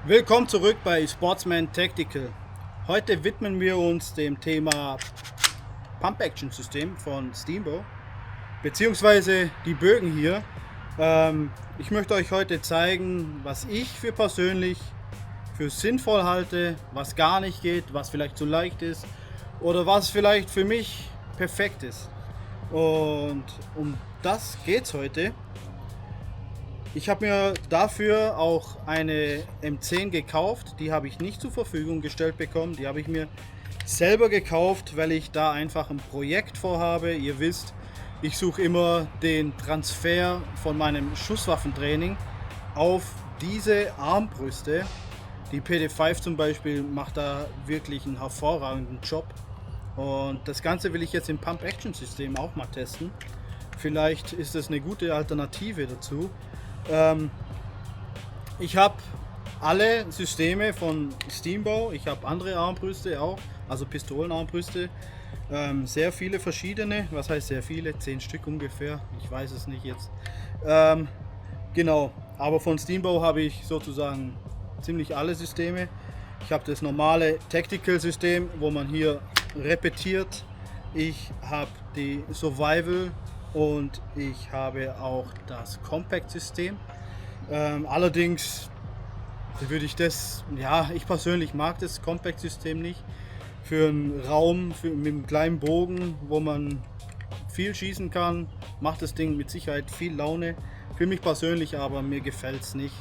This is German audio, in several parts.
Willkommen zurück bei Sportsman Tactical. Heute widmen wir uns dem Thema Pump Action System von Steambow, beziehungsweise die Bögen hier. Ich möchte euch heute zeigen, was ich für persönlich für sinnvoll halte, was gar nicht geht, was vielleicht zu leicht ist oder was vielleicht für mich perfekt ist. Und um das geht's heute. Ich habe mir dafür auch eine M10 gekauft, die habe ich nicht zur Verfügung gestellt bekommen, die habe ich mir selber gekauft, weil ich da einfach ein Projekt vorhabe. Ihr wisst, ich suche immer den Transfer von meinem Schusswaffentraining auf diese Armbrüste. Die PD5 zum Beispiel macht da wirklich einen hervorragenden Job und das Ganze will ich jetzt im Pump-Action-System auch mal testen. Vielleicht ist das eine gute Alternative dazu. Ich habe alle Systeme von Steambow, ich habe andere Armbrüste auch, also Pistolenarmbrüste, sehr viele verschiedene, was heißt sehr viele, 10 Stück ungefähr, ich weiß es nicht jetzt. Genau, aber von Steambow habe ich sozusagen ziemlich alle Systeme. Ich habe das normale Tactical System, wo man hier repetiert. Ich habe die Survival und ich habe auch das Compact-System. Allerdings würde ich das, ja, ich persönlich mag das Compact-System nicht. Für einen Raum mit einem kleinen Bogen, wo man viel schießen kann, macht das Ding mit Sicherheit viel Laune. Für mich persönlich aber, mir gefällt es nicht.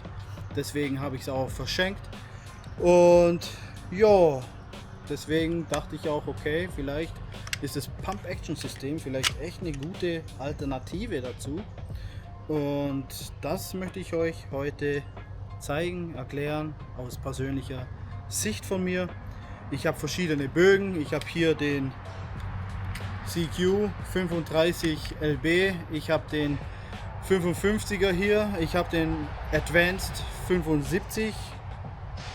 Deswegen habe ich es auch verschenkt. Und ja, deswegen dachte ich auch, okay, vielleicht ist das Pump-Action-System vielleicht echt eine gute Alternative dazu. Und das möchte ich euch heute zeigen, erklären, aus persönlicher Sicht von mir. Ich habe verschiedene Bögen. Ich habe hier den CQ 35 LB, ich habe den 55er hier, ich habe den Advanced 75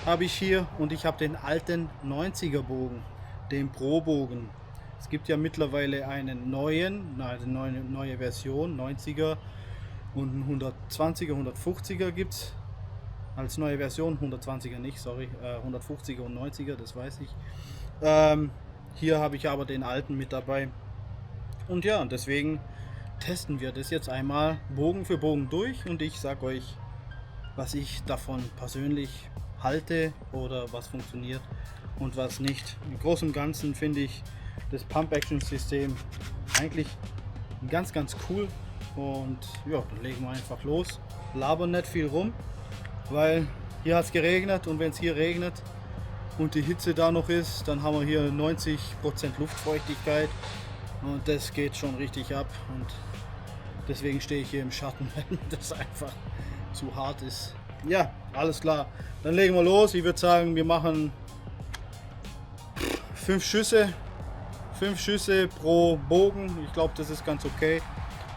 habe ich hier und ich habe den alten 90er Bogen, den Pro Bogen. Es gibt ja mittlerweile einen neuen, eine neue Version, 90er und einen 120er, 150er gibt es als neue Version, 120er nicht, sorry, 150er und 90er, das weiß ich. Hier habe ich aber den alten mit dabei. Und ja, deswegen testen wir das jetzt einmal Bogen für Bogen durch und ich sage euch, was ich davon persönlich halte oder was funktioniert und was nicht. Im Großen und Ganzen finde ich das Pump-Action-System eigentlich ganz cool und ja, dann legen wir einfach los. Labern nicht viel rum, weil hier hat es geregnet und wenn es hier regnet und die Hitze da noch ist, dann haben wir hier 90% Luftfeuchtigkeit und das geht schon richtig ab und deswegen stehe ich hier im Schatten, wenn das einfach zu hart ist. Ja, alles klar. Dann legen wir los. Ich würde sagen, wir machen 5 Schüsse. 5 Schüsse pro Bogen. Ich glaube, das ist ganz okay.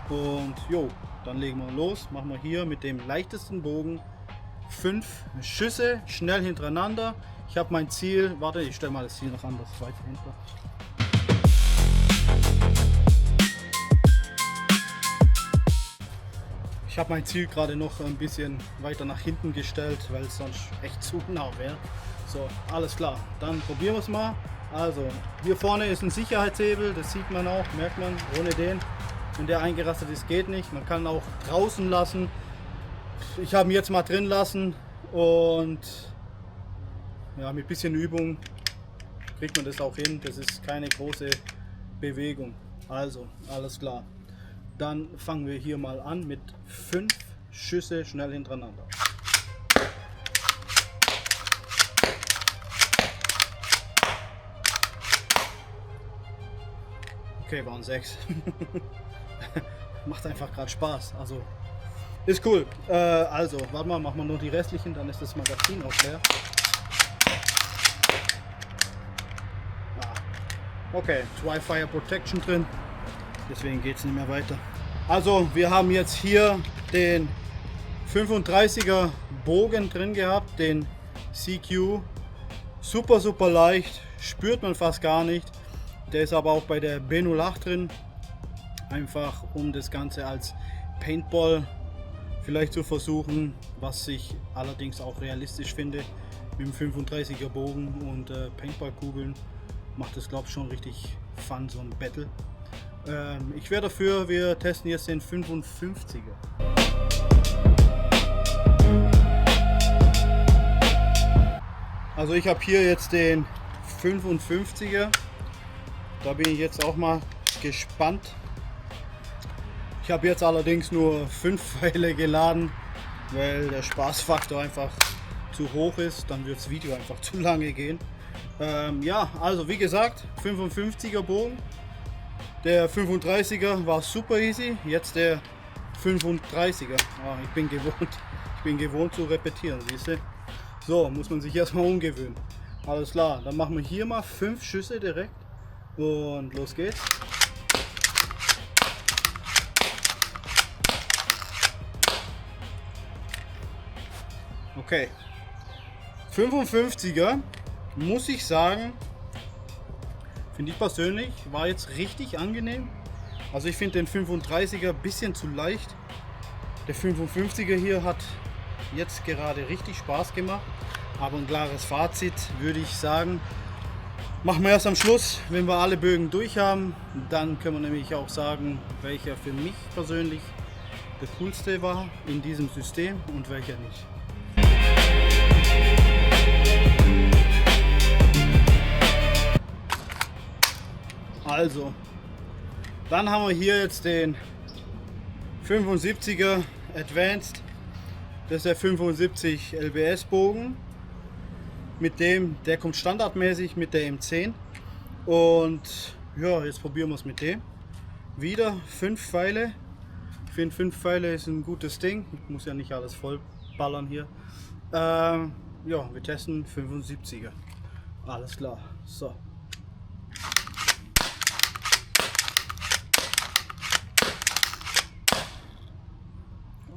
Und jo, dann legen wir los. Machen wir hier mit dem leichtesten Bogen 5 Schüsse schnell hintereinander. Ich habe mein Ziel. Warte, ich stelle mal das Ziel noch anders weiter hinter. Ich habe mein Ziel gerade noch ein bisschen weiter nach hinten gestellt, weil es sonst echt zu nah wäre. So, alles klar, dann probieren wir es mal. Also, hier vorne ist ein Sicherheitshebel, das sieht man auch, merkt man, ohne den, wenn der eingerastet ist, geht nicht. Man kann auch draußen lassen. Ich habe ihn jetzt mal drin lassen und ja, mit ein bisschen Übung kriegt man das auch hin. Das ist keine große Bewegung. Also, alles klar. Dann fangen wir hier mal an mit 5 Schüsse schnell hintereinander. Okay, waren 6. Macht einfach gerade Spaß. Also ist cool. Also, warte mal, machen wir nur die restlichen, dann ist das Magazin auch leer. Okay, 2 Fire Protection drin, deswegen geht es nicht mehr weiter. Also wir haben jetzt hier den 35er Bogen drin gehabt, den CQ. Super leicht, spürt man fast gar nicht. Der ist aber auch bei der B08 drin, einfach um das Ganze als Paintball vielleicht zu versuchen, was ich allerdings auch realistisch finde. Mit dem 35er Bogen und Paintballkugeln macht es, glaube ich, schon richtig fun, so ein Battle. Ich wäre dafür, wir testen jetzt den 55er. Also ich habe hier jetzt den 55er. Da bin ich jetzt auch mal gespannt. Ich habe jetzt allerdings nur 5 Pfeile geladen, weil der Spaßfaktor einfach zu hoch ist. Dann wird das Video einfach zu lange gehen. Ja, also wie gesagt, 55er Bogen. Der 35er war super easy. Jetzt der 35er. Ah, ich bin gewohnt zu repetieren, siehst du? So, muss man sich erstmal umgewöhnen. Alles klar, dann machen wir hier mal 5 Schüsse direkt. Und los geht's. Okay. 55er, muss ich sagen, finde ich persönlich, war jetzt richtig angenehm. Also ich finde den 35er ein bisschen zu leicht. Der 55er hier hat jetzt gerade richtig Spaß gemacht. Aber ein klares Fazit würde ich sagen, machen wir erst am Schluss, wenn wir alle Bögen durch haben. Dann können wir nämlich auch sagen, welcher für mich persönlich der coolste war in diesem System und welcher nicht. Also, dann haben wir hier jetzt den 75er Advanced. Das ist der 75 LBS Bogen. Mit dem, der kommt standardmäßig mit der M10. Und ja, jetzt probieren wir es mit dem. Wieder 5 Pfeile. Ich finde 5 Pfeile ist ein gutes Ding. Ich muss ja nicht alles voll ballern hier. Ja, wir testen 75er. Alles klar. So.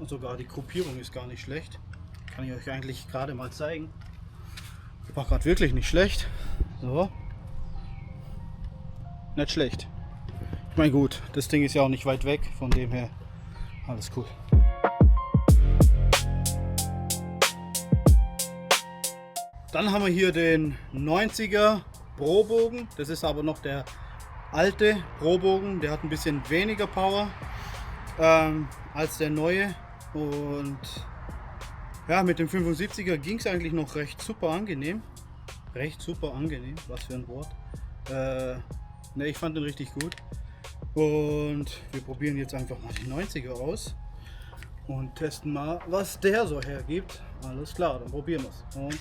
Sogar die Gruppierung ist gar nicht schlecht. Kann ich euch eigentlich gerade mal zeigen. War gerade wirklich nicht schlecht. So. Nicht schlecht. Ich meine gut, das Ding ist ja auch nicht weit weg, von dem her alles cool. Dann haben wir hier den 90er Pro-Bogen. Das ist aber noch der alte Pro-Bogen. Der hat ein bisschen weniger Power als der neue. Und ja, mit dem 75er ging es eigentlich noch recht super angenehm. Was für ein Wort. Ne, ich fand den richtig gut. Und wir probieren jetzt einfach mal die 90er aus. Und testen mal, was der so hergibt. Alles klar, dann probieren wir es. Und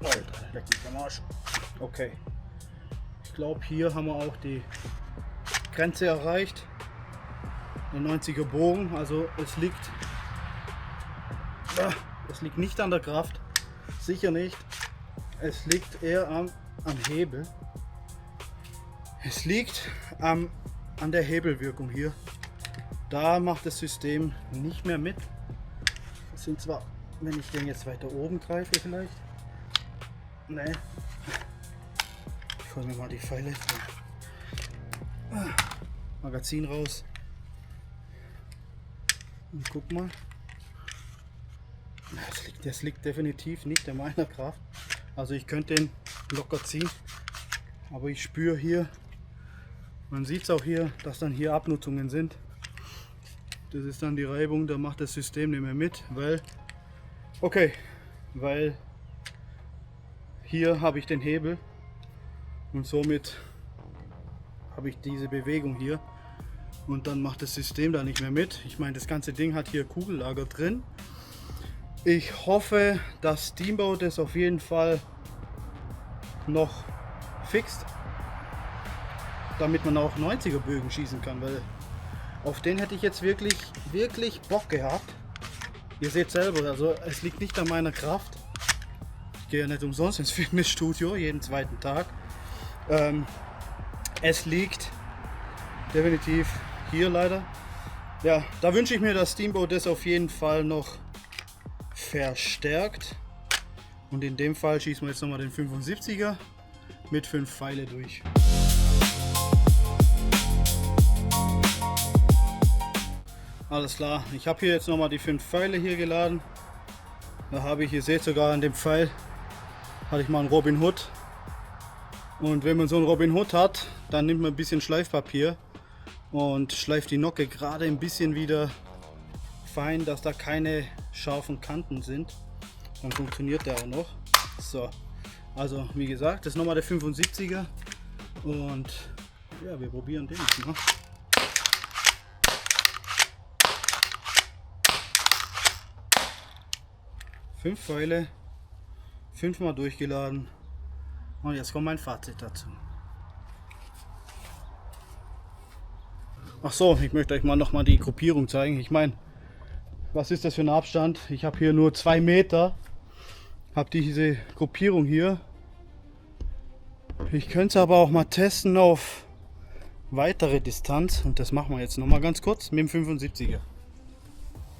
Alter, leck mich am Arsch. Okay. Ich glaube, hier haben wir auch die Grenze erreicht. Der 90er Bogen, also es liegt nicht an der Kraft, sicher nicht. Es liegt eher am Hebel. Es liegt an der Hebelwirkung hier. Da macht das System nicht mehr mit. Das sind zwar, wenn ich den jetzt weiter oben greife vielleicht. Ne. Ich hole mir mal die Pfeile. Magazin raus. Und guck mal. Das liegt definitiv nicht in meiner Kraft. Also ich könnte den locker ziehen. Aber ich spüre hier, man sieht es auch hier, dass dann hier Abnutzungen sind. Das ist dann die Reibung, da macht das System nicht mehr mit, weil hier habe ich den Hebel und somit habe ich diese Bewegung hier und dann macht das System da nicht mehr mit. Ich meine, das ganze Ding hat hier Kugellager drin. Ich hoffe, dass Steamboat das auf jeden Fall noch fixt, damit man auch 90er Bögen schießen kann, weil auf den hätte ich jetzt wirklich Bock gehabt. Ihr seht selber, also es liegt nicht an meiner Kraft. Ich gehe ja nicht umsonst ins Fitnessstudio, jeden zweiten Tag. Es liegt definitiv hier leider. Ja, da wünsche ich mir, dass Steamboat das auf jeden Fall noch verstärkt. Und in dem Fall schießen wir jetzt nochmal den 75er mit 5 Pfeile durch. Alles klar, ich habe hier jetzt nochmal die 5 Pfeile hier geladen. Da habe ich, ihr seht sogar an dem Pfeil, hatte ich mal einen Robin Hood. Und wenn man so einen Robin Hood hat, dann nimmt man ein bisschen Schleifpapier und schleift die Nocke gerade ein bisschen wieder fein, dass da keine scharfen Kanten sind. Dann funktioniert der auch noch. So, also wie gesagt, das ist nochmal der 75er und ja, wir probieren den jetzt mal. Fünf Pfeile, 5-mal durchgeladen und jetzt kommt mein Fazit dazu. Ach so, ich möchte euch mal noch mal die Gruppierung zeigen. Ich meine, was ist das für ein Abstand? Ich habe hier nur 2 Meter, habe diese Gruppierung hier. Ich könnte es aber auch mal testen auf weitere Distanz und das machen wir jetzt noch mal ganz kurz mit dem 75er.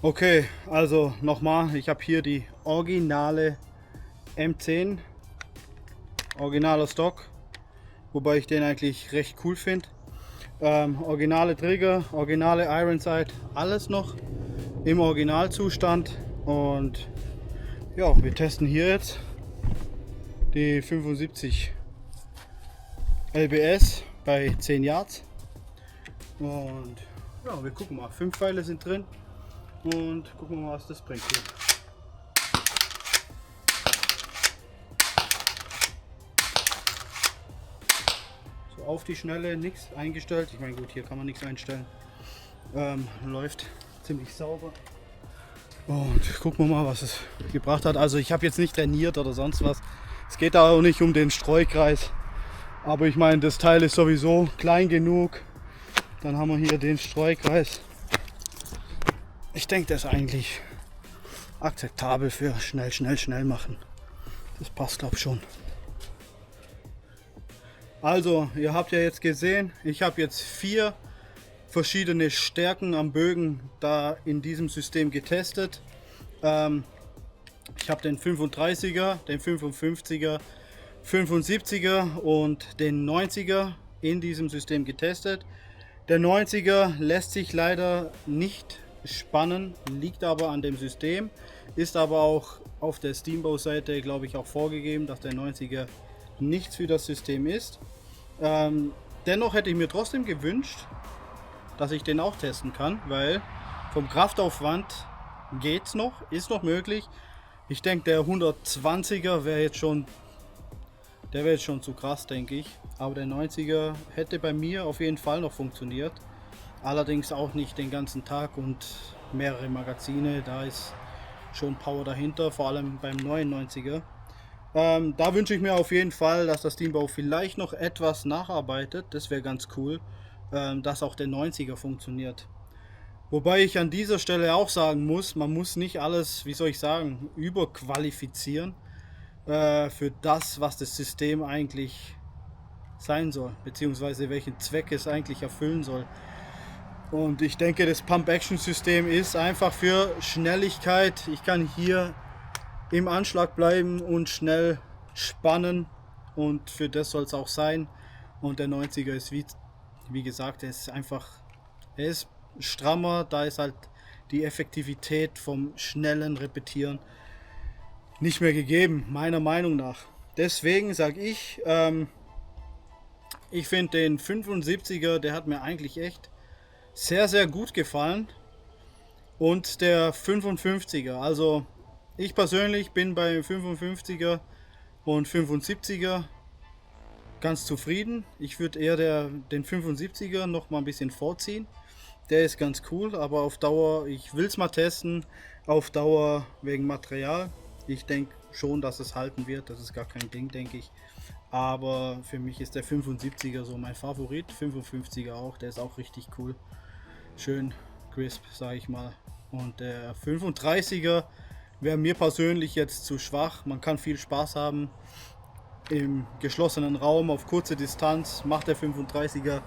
Okay, also nochmal, ich habe hier die originale M10, originaler Stock, wobei ich den eigentlich recht cool finde. Originale Trigger, originale Iron Sight, alles noch im Originalzustand und ja, wir testen hier jetzt die 75 LBS bei 10 Yards und ja, wir gucken mal, 5 Pfeile sind drin. Und gucken wir mal, was das bringt hier. So auf die Schnelle, nichts eingestellt. Ich meine, gut, hier kann man nichts einstellen. Läuft ziemlich sauber. Und gucken wir mal, was es gebracht hat. Also ich habe jetzt nicht trainiert oder sonst was. Es geht da auch nicht um den Streukreis. Aber ich meine, das Teil ist sowieso klein genug. Dann haben wir hier den Streukreis. Ich denke, das ist eigentlich akzeptabel für schnell machen. Das passt, glaube ich, schon. Also, ihr habt ja jetzt gesehen, ich habe jetzt 4 verschiedene Stärken am Bögen da in diesem System getestet. Ich habe den 35er, den 55er, 75er und den 90er in diesem System getestet. Der 90er lässt sich leider nicht spannen, liegt aber an dem System, ist aber auch auf der Steamboat-Seite, glaube ich, auch vorgegeben, dass der 90er nichts für das System ist. Dennoch hätte ich mir trotzdem gewünscht, dass ich den auch testen kann, weil vom Kraftaufwand geht's noch, ist noch möglich. Ich denke, der 120er wäre jetzt schon zu krass, denke ich. Aber der 90er hätte bei mir auf jeden Fall noch funktioniert. Allerdings auch nicht den ganzen Tag und mehrere Magazine. Da ist schon Power dahinter, vor allem beim 99er. Da wünsche ich mir auf jeden Fall, dass das Steamboat vielleicht noch etwas nacharbeitet. Das wäre ganz cool, dass auch der 90er funktioniert. Wobei ich an dieser Stelle auch sagen muss, man muss nicht alles, wie soll ich sagen, überqualifizieren für das, was das System eigentlich sein soll, beziehungsweise welchen Zweck es eigentlich erfüllen soll. Und ich denke, das Pump-Action-System ist einfach für Schnelligkeit. Ich kann hier im Anschlag bleiben und schnell spannen und für das soll es auch sein. Und der 90er ist wie gesagt, er ist strammer, da ist halt die Effektivität vom schnellen Repetieren nicht mehr gegeben, meiner Meinung nach. Deswegen sage ich, ich finde den 75er, der hat mir eigentlich echt sehr, sehr gut gefallen. Und der 55er, also ich persönlich bin bei 55er und 75er ganz zufrieden. Ich würde eher den 75er noch mal ein bisschen vorziehen. Der ist ganz cool, aber auf Dauer, ich will es mal testen, auf Dauer wegen Material. Ich denke schon, dass es halten wird, das ist gar kein Ding, denke ich. Aber für mich ist der 75er so mein Favorit, 55er auch, der ist auch richtig cool. Schön crisp, sage ich mal. Und der 35er wäre mir persönlich jetzt zu schwach. Man kann viel Spaß haben im geschlossenen Raum auf kurze Distanz. Macht der 35er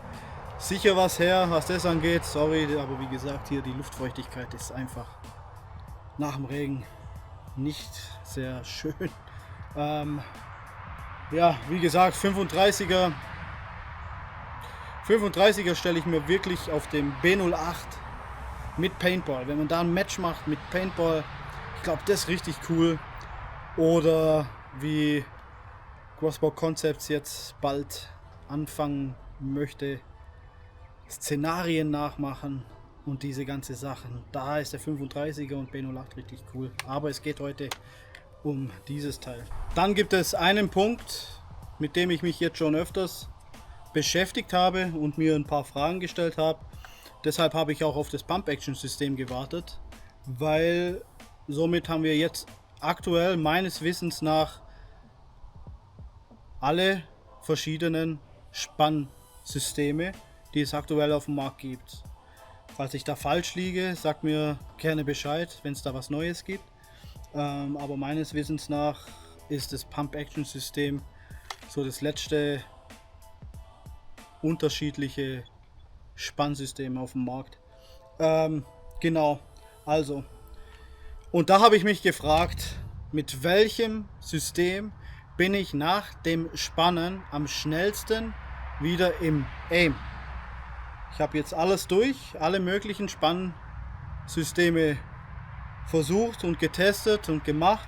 sicher was her, was das angeht. Sorry, aber wie gesagt, hier die Luftfeuchtigkeit ist einfach nach dem Regen nicht sehr schön. Ja, wie gesagt, 35er stelle ich mir wirklich auf dem B08 mit Paintball. Wenn man da ein Match macht mit Paintball, ich glaube, das ist richtig cool. Oder wie Crossbow Concepts jetzt bald anfangen möchte, Szenarien nachmachen und diese ganze Sachen. Da ist der 35er und B08 richtig cool. Aber es geht heute um dieses Teil. Dann gibt es einen Punkt, mit dem ich mich jetzt schon öfters beschäftigt habe und mir ein paar Fragen gestellt habe. Deshalb habe ich auch auf das Pump-Action-System gewartet, weil somit haben wir jetzt aktuell meines Wissens nach alle verschiedenen Spannsysteme, die es aktuell auf dem Markt gibt. Falls ich da falsch liege, sagt mir gerne Bescheid, wenn es da was Neues gibt. Aber meines Wissens nach ist das Pump-Action-System so das letzte unterschiedliche Spannsystem auf dem Markt. Genau, also. Und da habe ich mich gefragt, mit welchem System bin ich nach dem Spannen am schnellsten wieder im Aim. Ich habe jetzt alles durch, alle möglichen Spannsysteme versucht und getestet und gemacht.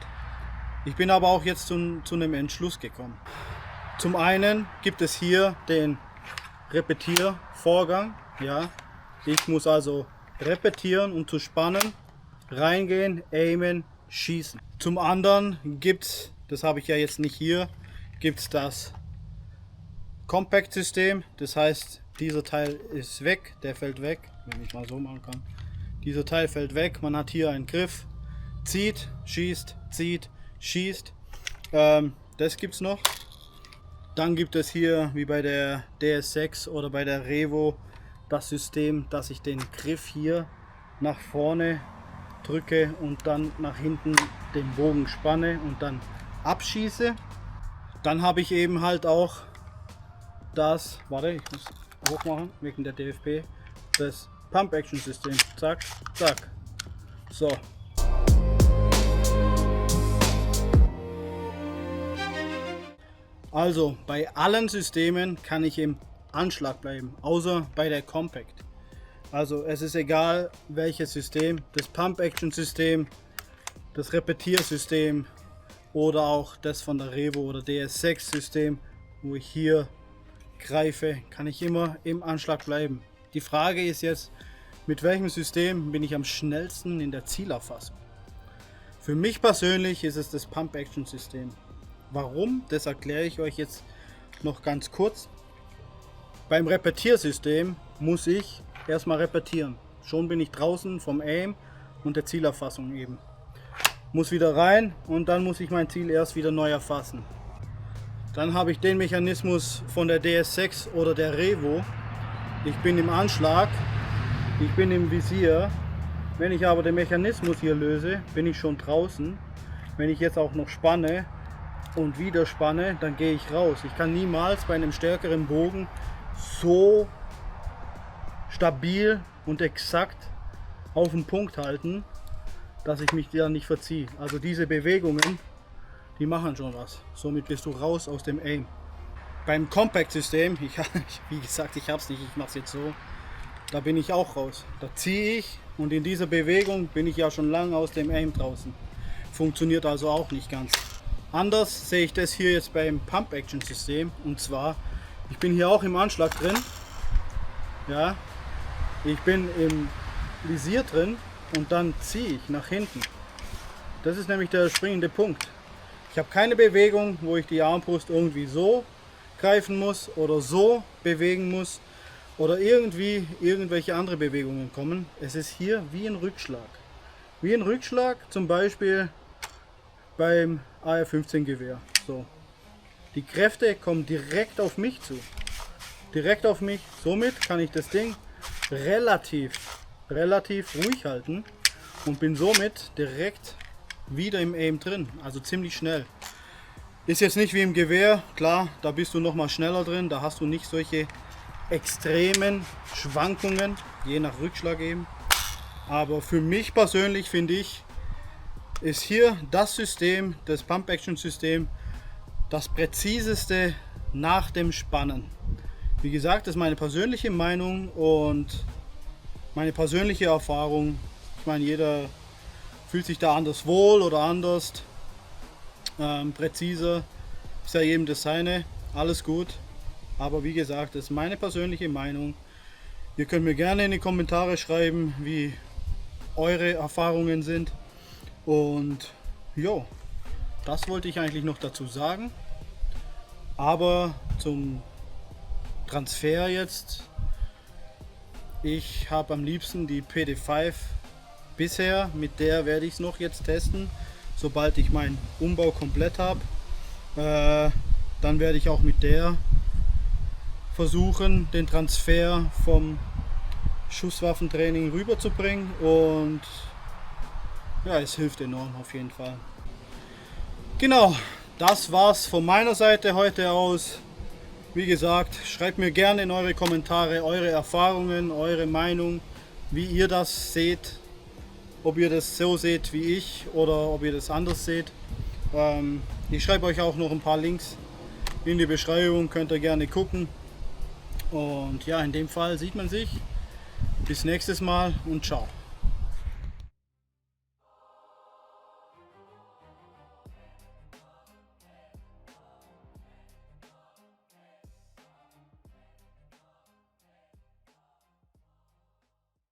Ich bin aber auch jetzt zu einem Entschluss gekommen. Zum einen gibt es hier den Repetiervorgang. Ja, ich muss also repetieren, um zu spannen, reingehen, aimen, schießen. Zum anderen gibt es, das habe ich ja jetzt nicht hier, gibt es das Compact-System. Das heißt, dieser Teil ist weg, der fällt weg, wenn ich mal so machen kann. Dieser Teil fällt weg, man hat hier einen Griff, zieht, schießt, das gibt es noch. Dann gibt es hier, wie bei der DS6 oder bei der Revo, das System, dass ich den Griff hier nach vorne drücke und dann nach hinten den Bogen spanne und dann abschieße. Dann habe ich eben halt auch das, warte, ich muss hochmachen, wegen der DFP, das Pump-Action-System. Zack, zack. So. Also bei allen Systemen kann ich im Anschlag bleiben, außer bei der Compact. Also es ist egal welches System, das Pump-Action-System, das Repetiersystem oder auch das von der Revo oder DS6-System, wo ich hier greife, kann ich immer im Anschlag bleiben. Die Frage ist jetzt, mit welchem System bin ich am schnellsten in der Zielerfassung? Für mich persönlich ist es das Pump-Action-System. Warum? Das erkläre ich euch jetzt noch ganz kurz. Beim Repetiersystem muss ich erstmal repetieren. Schon bin ich draußen vom Aim und der Zielerfassung eben. Muss wieder rein und dann muss ich mein Ziel erst wieder neu erfassen. Dann habe ich den Mechanismus von der DS6 oder der Revo. Ich bin im Anschlag, ich bin im Visier. Wenn ich aber den Mechanismus hier löse, bin ich schon draußen. Wenn ich jetzt auch noch spanne und wieder spanne, dann gehe ich raus. Ich kann niemals bei einem stärkeren Bogen so stabil und exakt auf den Punkt halten, dass ich mich da nicht verziehe. Also diese Bewegungen, die machen schon was. Somit bist du raus aus dem Aim. Beim Compact-System, wie gesagt, ich habe es nicht, ich mache es jetzt so, da bin ich auch raus. Da ziehe ich und in dieser Bewegung bin ich ja schon lange aus dem Aim draußen. Funktioniert also auch nicht ganz. Anders sehe ich das hier jetzt beim Pump-Action-System, und zwar, ich bin hier auch im Anschlag drin, ja, ich bin im Visier drin und dann ziehe ich nach hinten. Das ist nämlich der springende Punkt. Ich habe keine Bewegung, wo ich die Armbrust irgendwie so greifen muss oder so bewegen muss oder irgendwie irgendwelche andere Bewegungen kommen. Es ist hier wie ein Rückschlag. Wie ein Rückschlag zum Beispiel beim AR-15 Gewehr. So. Die Kräfte kommen direkt auf mich zu. Direkt auf mich. Somit kann ich das Ding relativ ruhig halten und bin somit direkt wieder im Aim drin. Also ziemlich schnell. Ist jetzt nicht wie im Gewehr. Klar, da bist du noch mal schneller drin. Da hast du nicht solche extremen Schwankungen, je nach Rückschlag eben. Aber für mich persönlich finde ich, ist hier das System, das Pump-Action-System, das präziseste nach dem Spannen. Wie gesagt, das ist meine persönliche Meinung und meine persönliche Erfahrung. Ich meine, jeder fühlt sich da anders wohl oder anders, präziser. Ist ja jedem das seine, alles gut. Aber wie gesagt, das ist meine persönliche Meinung. Ihr könnt mir gerne in die Kommentare schreiben, wie eure Erfahrungen sind. Und jo, das wollte ich eigentlich noch dazu sagen. Aber zum Transfer jetzt. Ich habe am liebsten die PD5 bisher. Mit der werde ich es noch jetzt testen. Sobald ich meinen Umbau komplett habe, dann werde ich auch mit der versuchen, den Transfer vom Schusswaffentraining rüberzubringen. Und ja, es hilft enorm auf jeden Fall. Genau, das war's von meiner Seite heute aus. Wie gesagt, schreibt mir gerne in eure Kommentare eure Erfahrungen, eure Meinung, wie ihr das seht. Ob ihr das so seht wie ich oder ob ihr das anders seht. Ich schreibe euch auch noch ein paar Links in die Beschreibung, könnt ihr gerne gucken. Und ja, in dem Fall sieht man sich. Bis nächstes Mal und ciao.